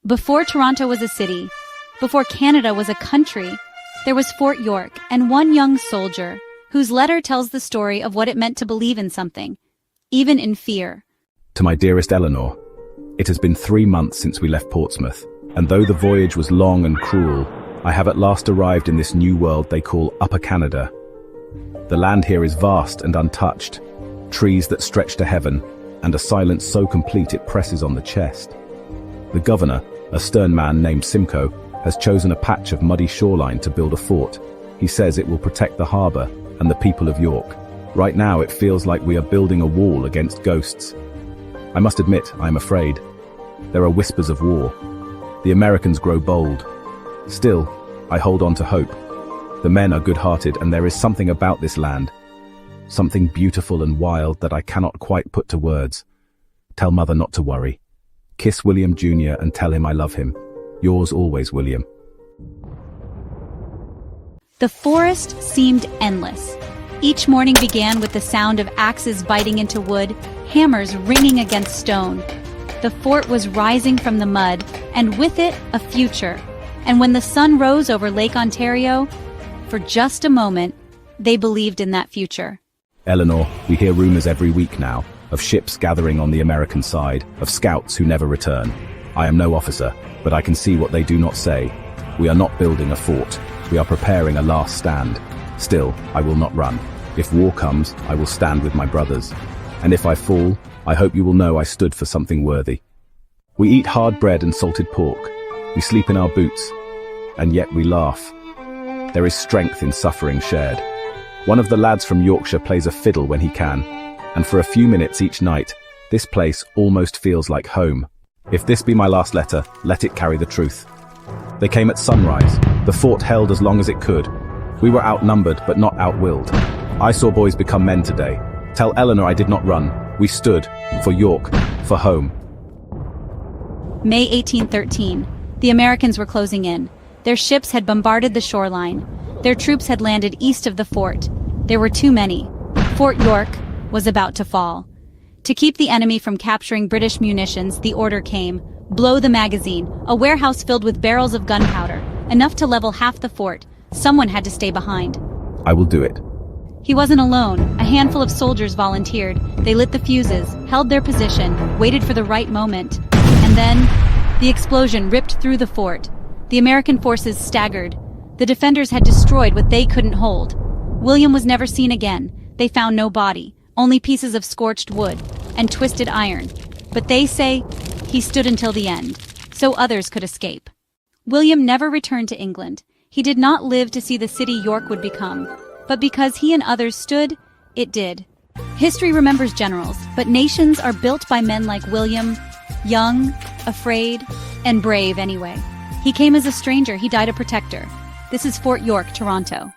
Before Toronto was a city, before Canada was a country, there was Fort York and one young soldier whose letter tells the story of what it meant to believe in something, even in fear. To my dearest Eleanor, it has been 3 months since we left Portsmouth, and though the voyage was long and cruel, I have at last arrived in this new world they call Upper Canada. The land here is vast and untouched, trees that stretch to heaven, and a silence so complete it presses on the chest. The governor, a stern man named Simcoe, has chosen a patch of muddy shoreline to build a fort. He says it will protect the harbour and the people of York. Right now it feels like we are building a wall against ghosts. I must admit, I am afraid. There are whispers of war. The Americans grow bold. Still, I hold on to hope. The men are good-hearted, and there is something about this land, something beautiful and wild that I cannot quite put to words. Tell Mother not to worry. Kiss William Jr. and tell him I love him. Yours always, William. The forest seemed endless. Each morning began with the sound of axes biting into wood, hammers ringing against stone. The fort was rising from the mud, and with it, a future. And when the sun rose over Lake Ontario, for just a moment, they believed in that future. Eleanor, we hear rumors every week now, of ships gathering on the American side, of scouts who never return. I am no officer, but I can see what they do not say. We are not building a fort. We are preparing a last stand. Still, I will not run. If war comes, I will stand with my brothers. And if I fall, I hope you will know I stood for something worthy. We eat hard bread and salted pork. We sleep in our boots. And yet we laugh. There is strength in suffering shared. One of the lads from Yorkshire plays a fiddle when he can, and for a few minutes each night, this place almost feels like home. If this be my last letter, let it carry the truth. They came at sunrise. The fort held as long as it could. We were outnumbered, but not outwilled. I saw boys become men today. Tell Eleanor I did not run. We stood for York, for home. May 1813. The Americans were closing in. Their ships had bombarded the shoreline. Their troops had landed east of the fort. There were too many. Fort York was about to fall. To keep the enemy from capturing British munitions, the order came: blow the magazine, a warehouse filled with barrels of gunpowder, enough to level half the fort. Someone had to stay behind. I will do it. He wasn't alone. A handful of soldiers volunteered. They lit the fuses, held their position, waited for the right moment. And then, the explosion ripped through the fort. The American forces staggered. The defenders had destroyed what they couldn't hold. William was never seen again. They found no body, only pieces of scorched wood and twisted iron. But they say he stood until the end, so others could escape. William never returned to England. He did not live to see the city York would become, but because he and others stood, it did. History remembers generals, but nations are built by men like William, young, afraid, and brave anyway. He came as a stranger, he died a protector. This is Fort York, Toronto.